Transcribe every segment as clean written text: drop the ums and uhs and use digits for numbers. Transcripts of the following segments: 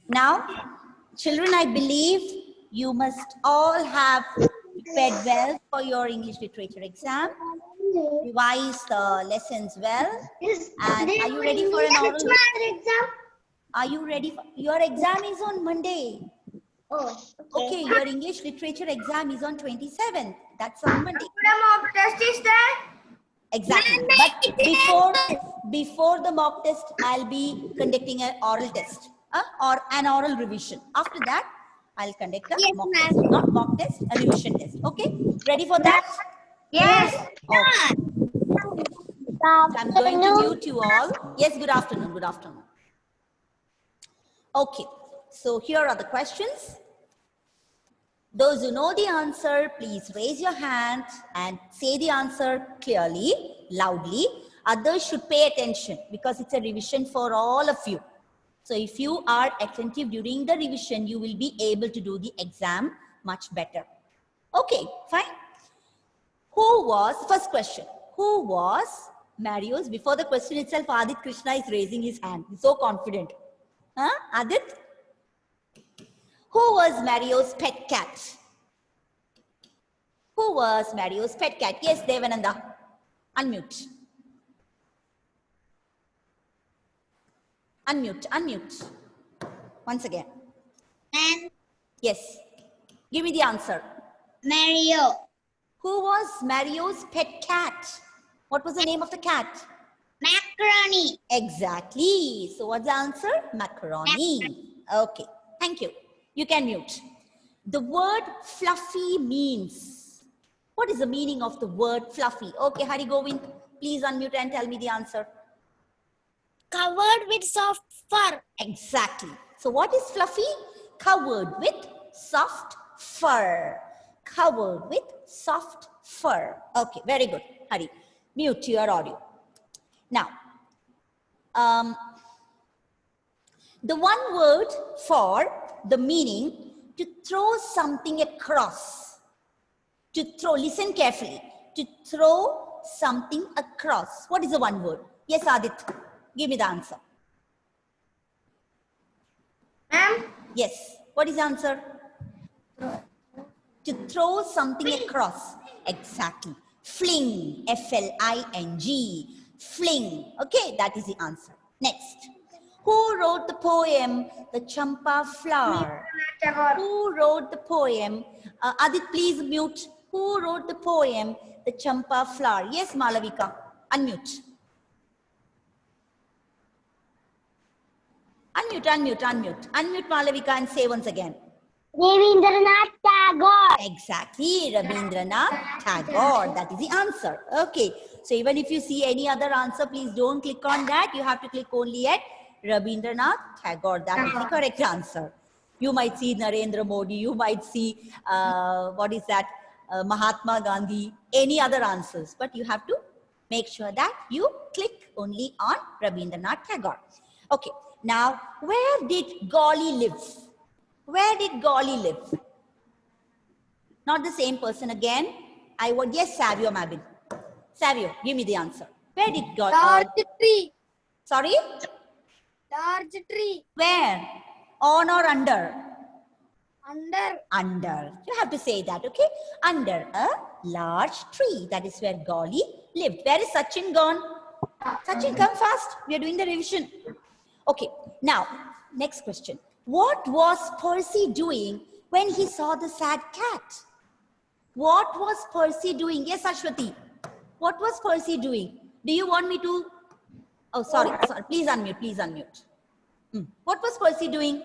Now, children, I believe you must all have prepared well for your English literature exam, revise the lessons well, and are you ready for an oral exam? Are you ready? Your exam is on Monday. Oh, Okay, your English literature exam is on 27th. That's on Monday. Mock test is there? Exactly. But before the mock test, I'll be conducting an oral test or an oral revision. After that, I'll conduct a mock test. Not mock test, a revision test. Okay? Ready for that? Yes. Okay. I'm going to mute you all. Yes, good afternoon. Good afternoon. Okay. So here are the questions. Those who know the answer, please raise your hand and say the answer clearly, loudly. Others should pay attention because it's a revision for all of you. So if you are attentive during the revision, you will be able to do the exam much better. Okay, fine. First question, who was Mario's? Before the question itself, Adit Krishna is raising his hand. He's so confident. Huh, Adit? Who was Mario's pet cat? Who was Mario's pet cat? Yes, Devananda. Unmute. Unmute, unmute. Once again. And Yes. Give me the answer. Mario. Who was Mario's pet cat? What was the name of the cat? Macaroni. Exactly. So what's the answer? Macaroni. Okay. Thank you. You can mute. The word fluffy means. What is the meaning of the word fluffy? Okay, Hari Govind, please unmute and tell me the answer. Covered with soft fur. Exactly. So what is fluffy? Covered with soft fur. Covered with soft fur. Okay, very good. Hari, mute your audio. Now, the one word for the meaning to throw something across. To throw, listen carefully. To throw something across. What is the one word? Yes, Adit, give me the answer. Ma'am? Yes, what is the answer? To throw something across. Exactly. Fling, F-L-I-N-G. Fling. Okay, that is the answer. Next. Who wrote the poem, The Champa Flower? Who wrote the poem? Adit, please mute. Who wrote the poem, The Champa Flower? Yes, Malavika. Unmute. Unmute, unmute, unmute. Unmute, Malavika, and say once again. Rabindranath Tagore. Exactly, Rabindranath Tagore. That is the answer. Okay. So even if you see any other answer, please don't click on that. You have to click only at Rabindranath Tagore. That is the correct answer. You might see Narendra Modi. You might see, Mahatma Gandhi. Any other answers. But you have to make sure that you click only on Rabindranath Tagore. Okay. Now, where did Gauli live? Where did Gauli live? Not the same person again. Yes, Savio Mabin. Savio, give me the answer. Where did Gauli? Large tree. Sorry? Large tree. Where? On or under? Under. Under. You have to say that, okay? Under a large tree. That is where Gauli lived. Where is Sachin gone? Sachin, come fast. We are doing the revision. Okay. Now, next question. What was Percy doing when he saw the sad cat? What was Percy doing? Yes, Ashwati. What was Percy doing? Do you want me to? Oh, sorry. Please unmute. Please unmute. What was Percy doing?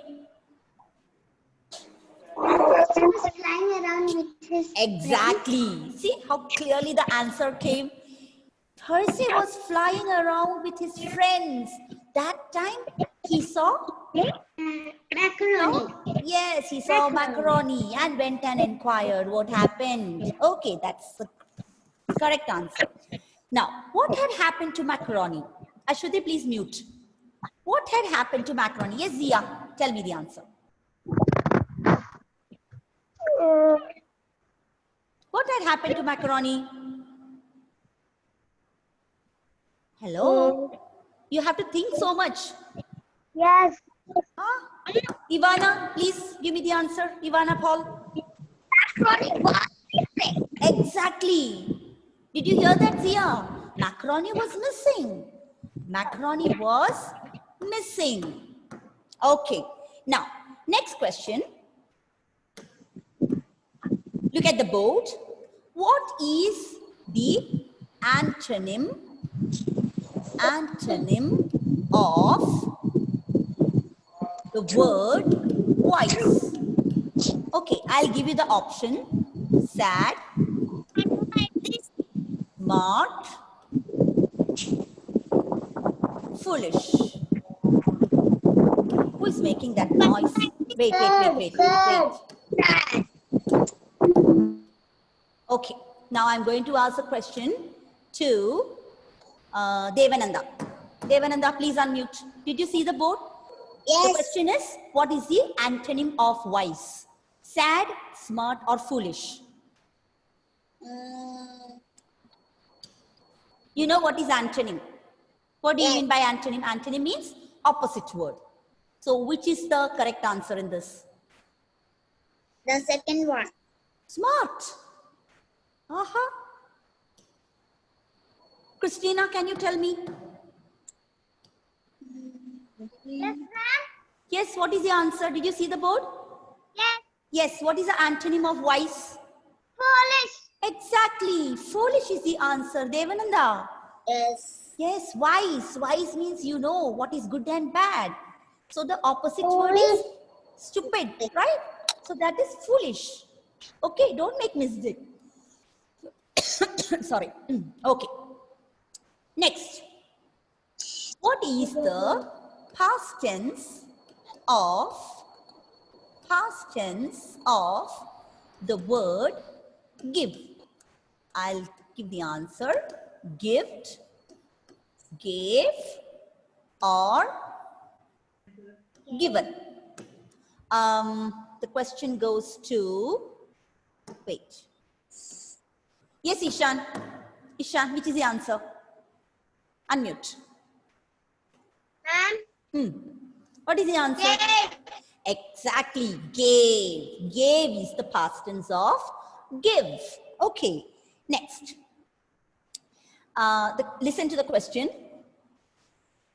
He was flying around with his Exactly. See how clearly the answer came? Percy was flying around with his friends. That time he saw macaroni. Yes, he saw macaroni and went and inquired what happened. Okay, that's the correct answer. Now, what had happened to macaroni? Ashwati, please mute. What had happened to macaroni? Yes, Zia, tell me the answer. What had happened to macaroni? Hello? You have to think so much. Yes. Huh? Ivana, please give me the answer. Ivana Paul. Macaroni was missing. Exactly. Did you hear that, Zia? Macaroni was missing. Macaroni was missing. Okay. Now, next question. Look at the board. What is the antonym of the word wise? Okay, I'll give you the option. Sad, smart, foolish. Who is making that noise? Wait. Sad. Okay, now I'm going to ask a question to Devananda. Devananda, please unmute. Did you see the board? The Yes. question is, what is the antonym of wise? Sad, smart, or foolish? You know what is antonym? What do you Yes. mean by antonym? Antonym means opposite word. So which is the correct answer in this? The second one. Smart. Aha. Christina, can you tell me? Yes, ma'am. Yes, what is the answer? Did you see the board? Yes. Yes, what is the antonym of wise? Foolish. Exactly. Foolish is the answer. Devananda. Yes. Yes, wise. Wise means you know what is good and bad. So the opposite word is stupid, right? So that is foolish. Okay, don't make mistake. Sorry. Okay. Next. What is the past tense of the word give? I'll give the answer. Gift, gave, or given. The question goes to, wait. Yes, Ishan. Ishan, which is the answer? Unmute. Ma'am. What is the answer? Yes. Exactly, gave. Gave is the past tense of give. Okay, next. Listen to the question.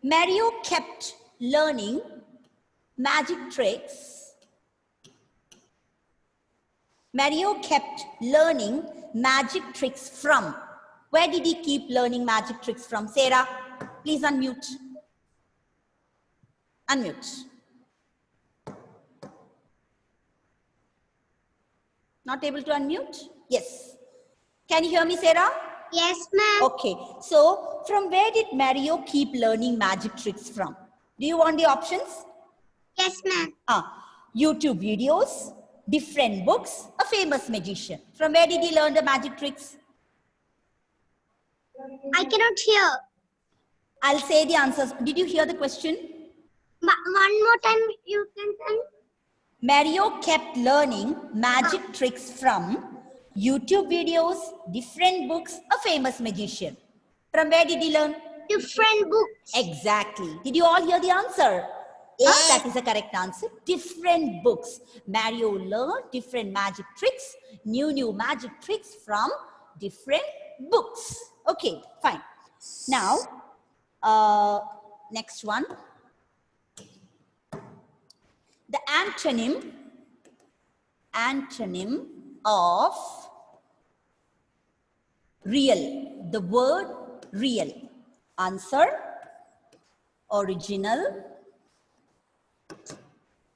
Mario kept learning magic tricks. Mario kept learning magic tricks from. Where did he keep learning magic tricks from? Sarah, please unmute. Unmute. Not able to unmute? Yes. Can you hear me, Sarah? Yes, ma'am. Okay. So, from where did Mario keep learning magic tricks from? Do you want the options? Yes, ma'am. YouTube videos, different books, a famous magician. From where did he learn the magic tricks? I cannot hear. I'll say the answers. Did you hear the question? One more time you can tell. Mario kept learning magic tricks from YouTube videos, different books, a famous magician. From where did he learn? Different books. Exactly. Did you all hear the answer? Yes. That is the correct answer. Different books. Mario learned different magic tricks, new magic tricks from different books. Okay, fine. Now, next one. The antonym of real. The word real. Answer, original,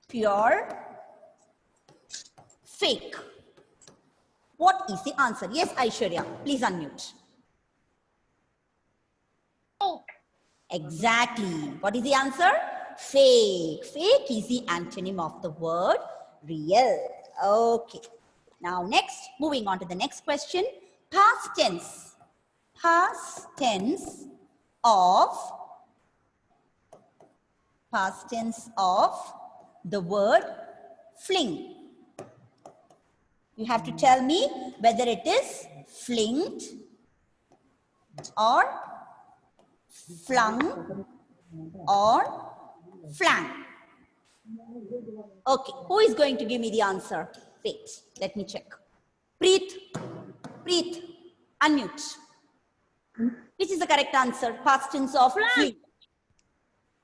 pure, fake. What is the answer? Yes, Aishwarya, please unmute. Fake. Exactly. What is the answer? Fake. Fake is the antonym of the word real. Okay. Now next, moving on to the next question. Past tense. Past tense of the word fling. You have to tell me whether it is flinged or flung or flang. Okay, who is going to give me the answer? Wait, let me check. Preet, Preet, unmute. Which is the correct answer? Past tense of fling.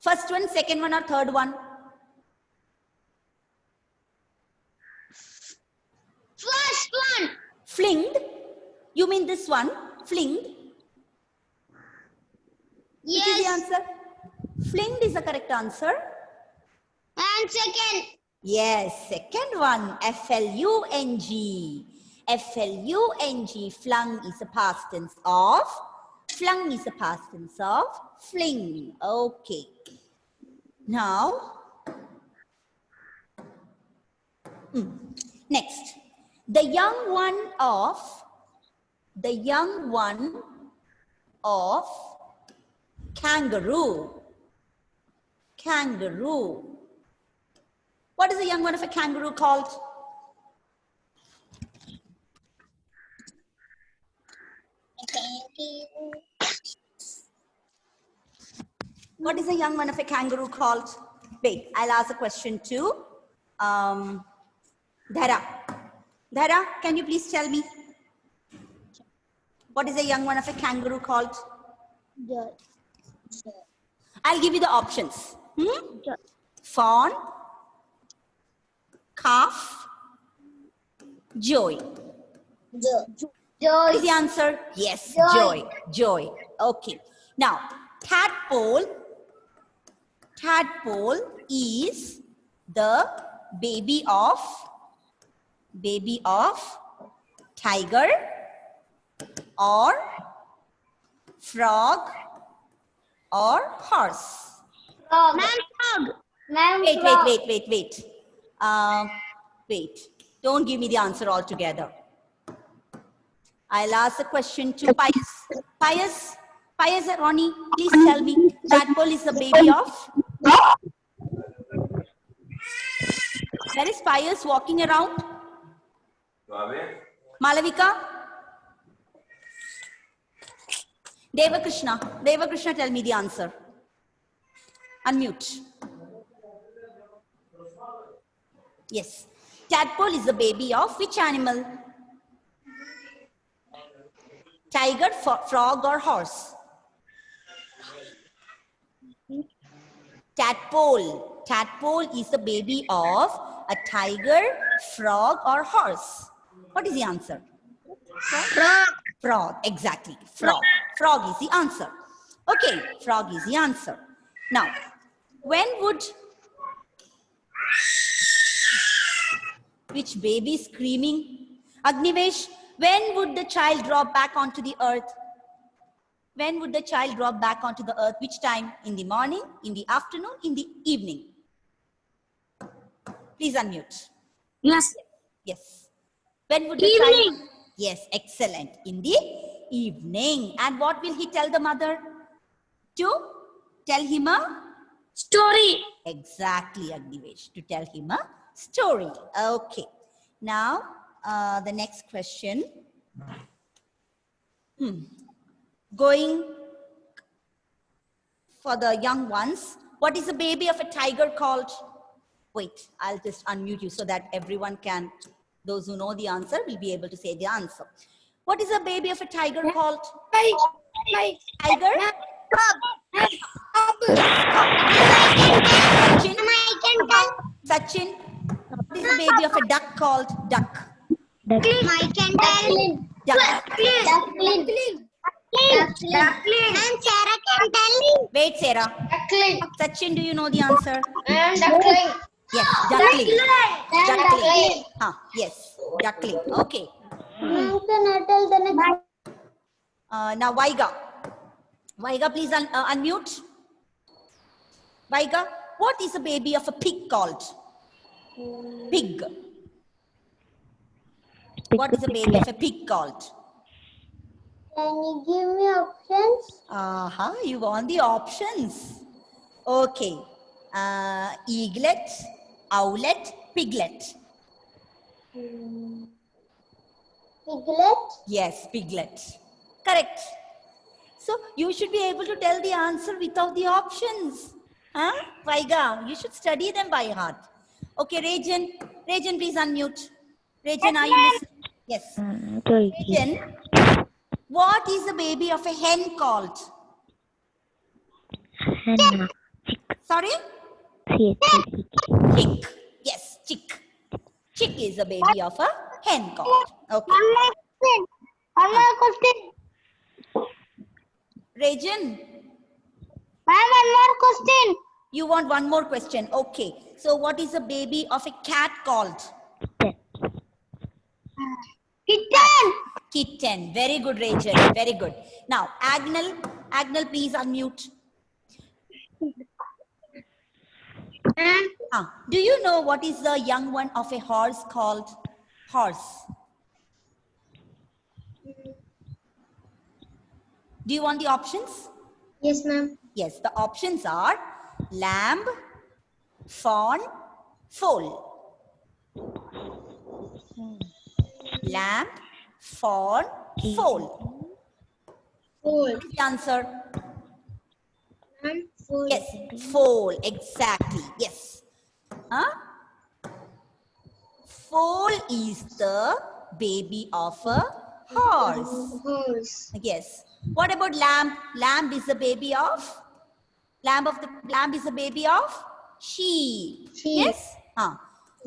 First one, second one, or third one? First one. Flinged. You mean this one? Flinged. Which is the Yes. answer? Flinged is the correct answer. And second. Yes, second one. F-L-U-N-G. F-L-U-N-G. Flung is the past tense of. Flung is the past tense of fling. Okay. Now, next. The young one of kangaroo. Kangaroo. What is the young one of a kangaroo called? What is the young one of a kangaroo called? Wait, I'll ask a question to Dhara. Dhara, can you please tell me? What is the young one of a kangaroo called? I'll give you the options. Fawn, calf, joy. What is the answer? Yes, joy. Joy. Okay. Now, tadpole is the baby of tiger or frog or horse. Frog. Frog. Wait. Don't give me the answer altogether. I'll ask a question to Pius. Pius and Ronnie, please tell me. Tadpole is the baby of? Where is Pius walking around? Malavika? Devakrishna, tell me the answer. Unmute. Yes. Tadpole is the baby of which animal? Tiger, frog, or horse? Tadpole is the baby of a tiger, frog, or horse. What is the answer? Frog. Frog, exactly. Frog. Frog is the answer. Okay, frog is the answer. Now, when would... Which baby is screaming? Agnivesh, when would the child drop back onto the earth? When would the child drop back onto the earth? Which time? In the morning, in the afternoon, in the evening? Please unmute. Yes. Yes. When would the Evening. child? Yes, excellent. In the evening. And what will he tell the mother? To tell him a Story. exactly, Agnivesh. To tell him a story. Okay. Now, the next question. Going for the young ones. What is the baby of a tiger called? Wait, I'll just unmute you so that everyone can, those who know the answer will be able to say the answer. What is the baby of a tiger called? Tiger? Sachin? What is the baby of a duck called? Duck. Duckling. Duckling. And Sarah can tell. Wait, Sarah. Duckling. Sachin, do you know the answer? And duckling. Yes, duckling. Duckling. Yes, duckling. Okay. Now Now, Vaiga. Vaiga, please unmute. Vaiga, what is the baby of a pig called? Pig. What is the baby of a pig called? can you give me options? You want the options. Okay. Eaglet, owlet, piglet. Piglet. Yes, piglet. Correct. So you should be able to tell the answer without the options. Huh? Vaiga, you should study them by heart. Okay, Rajan. Rajan, please unmute. Rajan, are you listening? Yes. Rajan, what is the baby of a hen called? Henna. Sorry? Chick. Yes, chick. Chick is the baby of a hen called. Okay. One more question. Rajan, Ma'am, one more question. you want one more question. Okay. So what is the baby of a cat called? Kitten. Kitten. Very good, Rajan. Very good. Now, Agnel. Agnel, please unmute. Do you know what is the young one of a horse called? Horse. Do you want the options? Yes, ma'am. Yes, the options are lamb, fawn, foal. Lamb, fawn, foal. Foal. What is the answer? Ma'am, foal. Yes, foal. Exactly. Yes. Huh? Foal is the baby of a horse. Horse. Yes. What about lamb? Lamb is the baby of? Lamb is the baby of sheep. Sheep. Yes.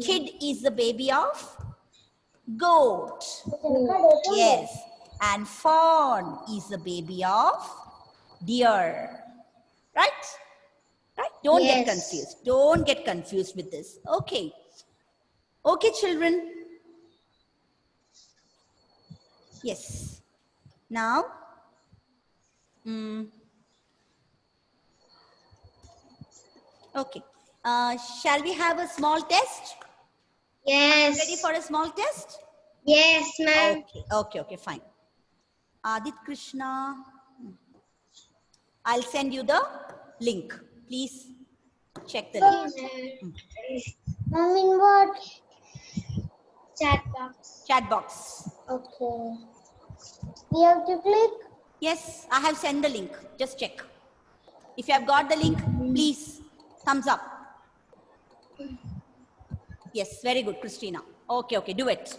Kid is the baby of goat. Yes. And fawn is the baby of deer. Right? Right? Don't get Yes. confused. Don't get confused with this. Okay. Okay, children. Yes. Now, okay. Shall we have a small test? Yes. Ready for a small test? Yes, ma'am. Okay, fine. Adit Krishna, I'll send you the link. Please check the link. Ma'am, in what? Chat box. Chat box. Okay. We have to click. Yes, I have sent the link. Just check. If you have got the link, please thumbs up. Yes, very good, Christina. Okay, do it.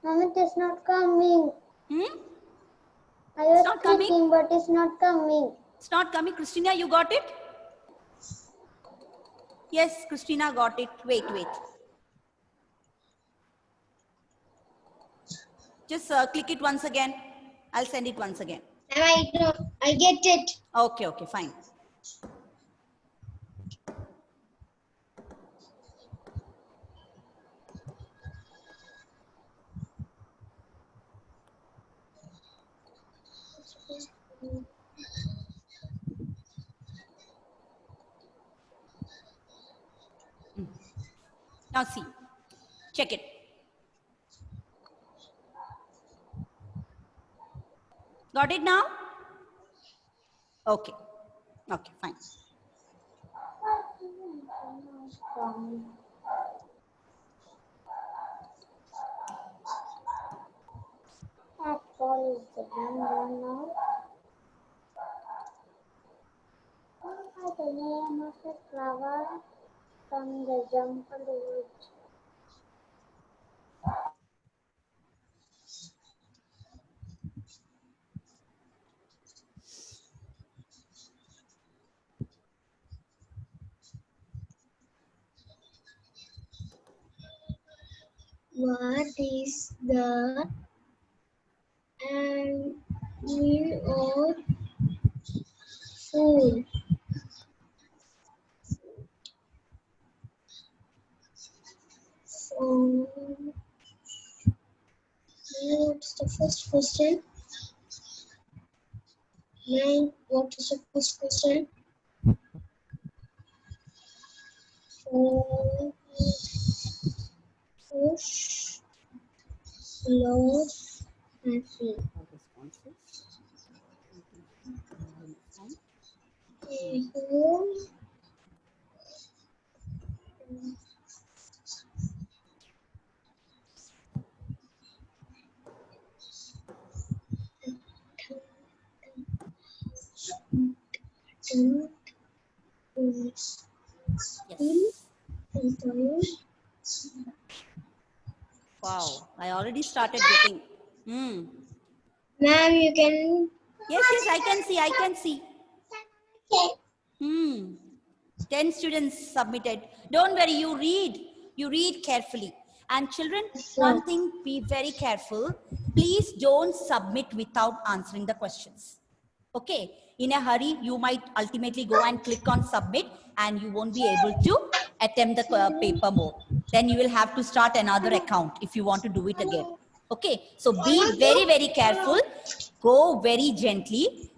Ma'am, it is not coming. I was not clicking, coming? but it's not coming. It's not coming. Christina, you got it? Yes, Christina got it. Wait. Just click it once again. I'll send it once again. I get it. Okay, fine. Now see, check it. Got it now? Okay, fine. That ball is the one now. What are the name of the flower from the jungle wood? What is the name of food? What's the first question? What is the first question? Push, close, happy. Yes. Wow, I already started getting. Hmm. Ma'am, you can. Yes, yes, I can see. I can see. Hmm. 10 students submitted. Don't worry, you read. You read carefully. And children, one thing, be very careful. Please don't submit without answering the questions. Okay. In a hurry, you might ultimately go and click on submit and you won't be able to attempt the paper more. Then you will have to start another account if you want to do it again. Okay. So be very, very careful. Go very gently.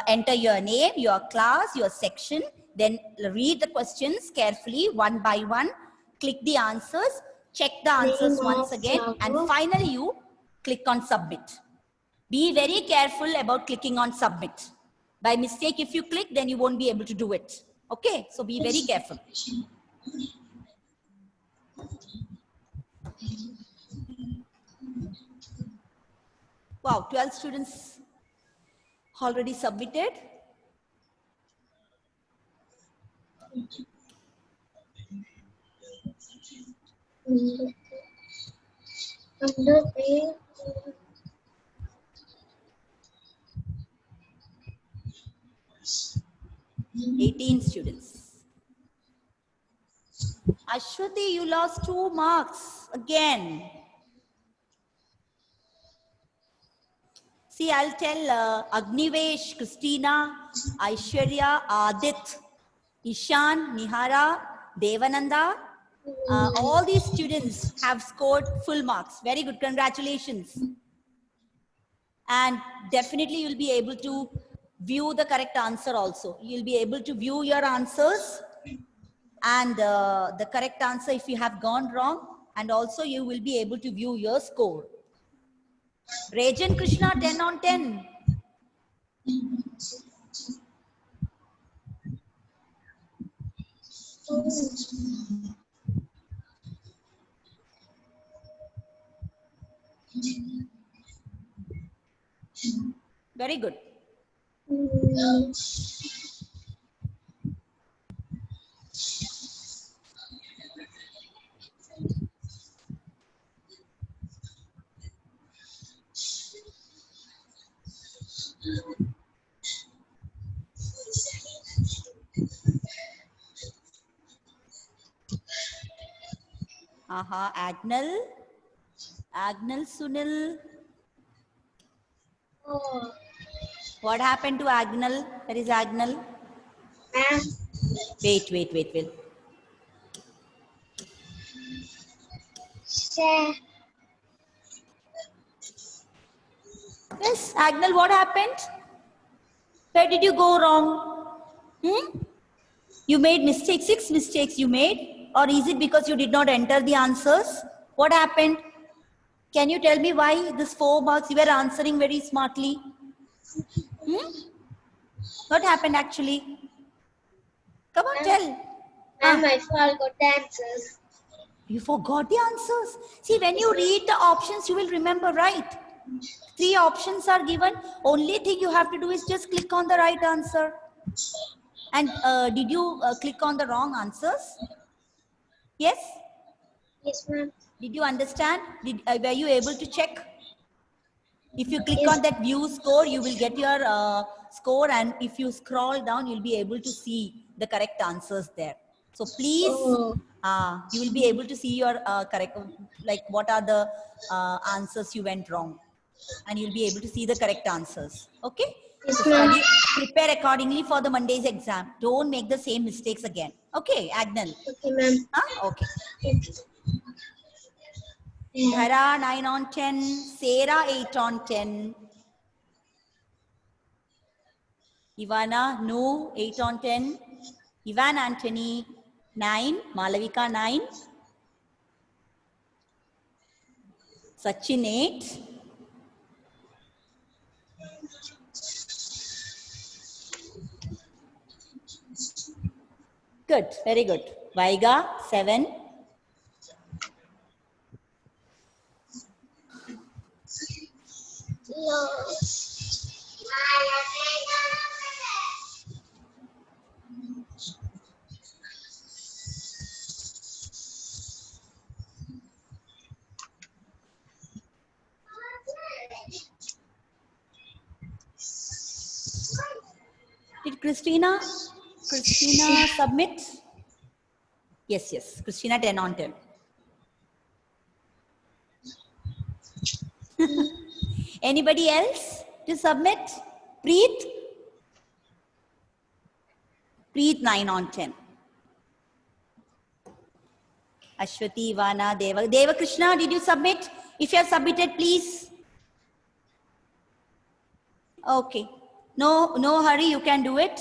Enter your name, your class, your section. Then read the questions carefully one by one. Click the answers. Check the answers once again. And finally, you click on submit. Be very careful about clicking on submit. By mistake, if you click, then you won't be able to do it. Okay, so be very careful. Wow, 12 students already submitted. Under A. 18 students. Ashwati, you lost 2 marks again. See, I'll tell Agnivesh, Christina, Aishwarya, Adit, Ishan, Nihara, Devananda, all these students have scored full marks. Very good. Congratulations. And definitely you'll be able to view the correct answer also. You'll be able to view your answers and the correct answer if you have gone wrong. And also you will be able to view your score. Rajan Krishna, 10 on 10. Very good. Aha, Agnel Sunil. Oh. What happened to Agnel? Where is Agnel? Ma'am. Wait. Share. Yes, Agnel, what happened? Where did you go wrong? You made mistakes, 6 mistakes you made? Or is it because you did not enter the answers? What happened? Can you tell me why this 4 marks you were answering very smartly? What happened actually? Come on, tell. Ma'am, I forgot the answers. You forgot the answers. See, when you read the options, you will remember, right? 3 options are given. Only thing you have to do is just click on the right answer. And did you click on the wrong answers? Yes? Yes, ma'am. Did you understand? Were you able to check? If you click Yes. on that view score, you will get your score. And if you scroll down, you'll be able to see the correct answers there. So please, you will be able to see your correct, like what are the answers you went wrong. And you'll be able to see the correct answers. Okay? Yes, So ma'am. study, prepare accordingly for the Monday's exam. Don't make the same mistakes again. Okay, Agnel? Okay, ma'am. Okay. Dhara 9 on 10, Sarah 8 on 10, Ivana No 8 on 10, Ivan Anthony 9, Malavika 9, Sachin 8, good, very good. Vaiga 7, Christina, submit. Yes, Christina, 10 on 10. Anybody else to submit? Preet? Preet, 9 on 10. Ashwati, Ivana, Deva Krishna, did you submit? If you have submitted, please. Okay. No hurry, you can do it.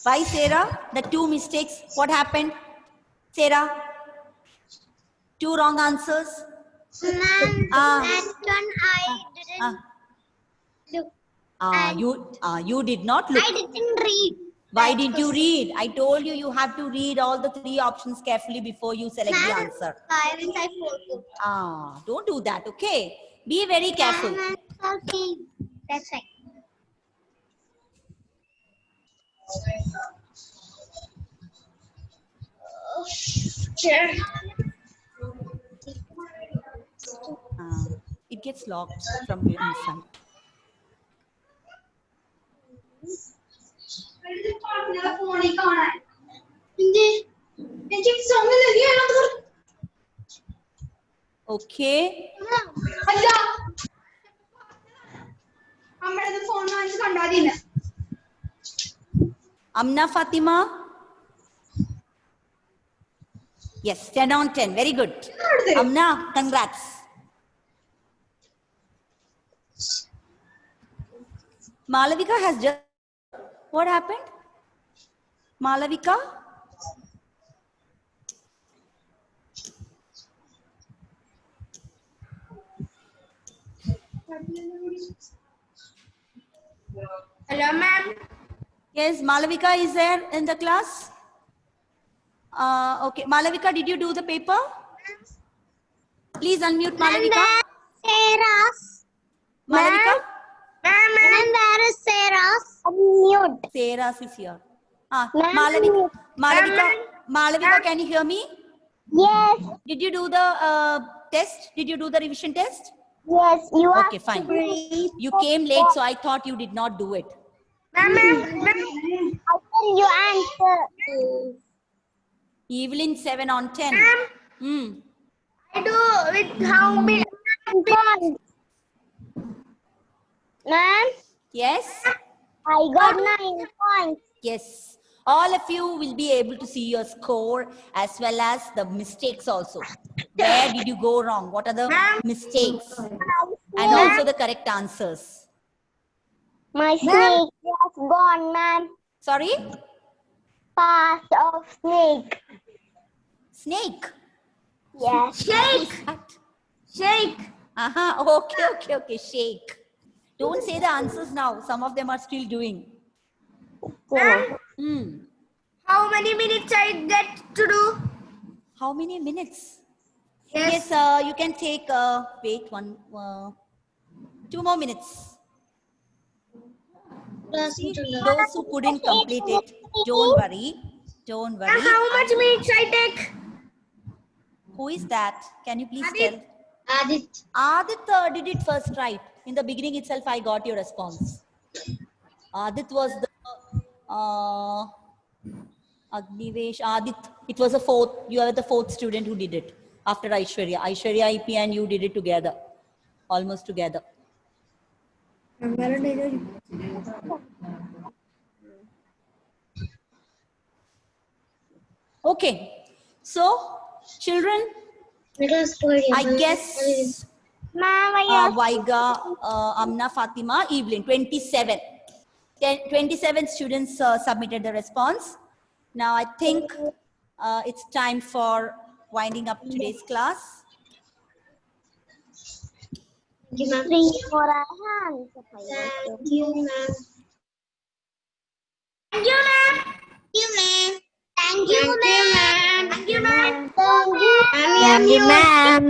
Why, Sarah? The 2 mistakes. What happened? Sarah? 2 wrong answers. Ma'am, that one I didn't look. You did not look. I didn't read. Why didn't you read? I told you have to read all the 3 options carefully before you select the answer. Parents, I forgot. Don't do that, okay? Be very careful. Okay, that's right. It gets locked from the inside. Okay. Amna Fatima? Yes, 10 on 10. Very good. Amna, congrats. Malavika has just... What happened? Malavika? Hello, ma'am. Yes, Malavika is there in the class? Okay, Malavika, did you do the paper? Please unmute Malavika. Sarah's. Malavika? Ma'am, where is Sarah's? Mute. Sarah is here. Ma'am. Malavika, can you hear me? Yes. Did you do the test? Did you do the revision test? Yes, you are. Okay, fine. You came late, so I thought you did not do it. Ma'am, I tell you answer. Evelyn, 7 on 10. I do with how many points? Ma'am, Yes? I got 9 points. Yes. All of you will be able to see your score as well as the mistakes also. Where did you go wrong? What are the mistakes? And also the correct answers. My snake was gone, ma'am. Sorry? Part of snake. Snake. Yes. Shake. Shake. Okay. Shake. Don't say the answers now. Some of them are still doing. How many minutes I get to do? How many minutes? Yes. Yes, you can take, wait, 2 more minutes. Those who couldn't complete it, don't worry. Don't worry. And how much minutes I take? Who is that? Can you please tell? Adit. Adit did it first right. In the beginning itself, I got your response. Adit was the Agnivesh. Adit, it was a 4th. You are the 4th student who did it after Aishwarya. Aishwarya, IP, and you did it together, almost together. Okay, so children, I guess Vaiga, Amna, Fatima, Evelyn, 27. 27 students submitted the response. Now I think it's time for winding up today's class. Three for our hands. Thank you, ma'am. Thank you, ma'am. Thank you, ma'am. Thank you, ma'am. Thank you, ma'am.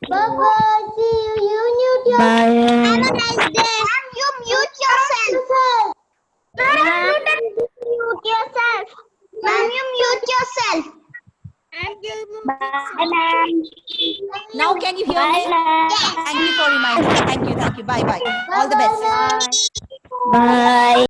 Bye-bye. See you. You mute yourself. Bye. Have a nice day. Ma'am, you mute yourself. Ma'am, you mute yourself. Ma'am, you mute yourself. yourself. Bye, ma'am. Now can you hear me? Yes. Thank you for reminding me. Thank you. Bye bye. All the best. Bye.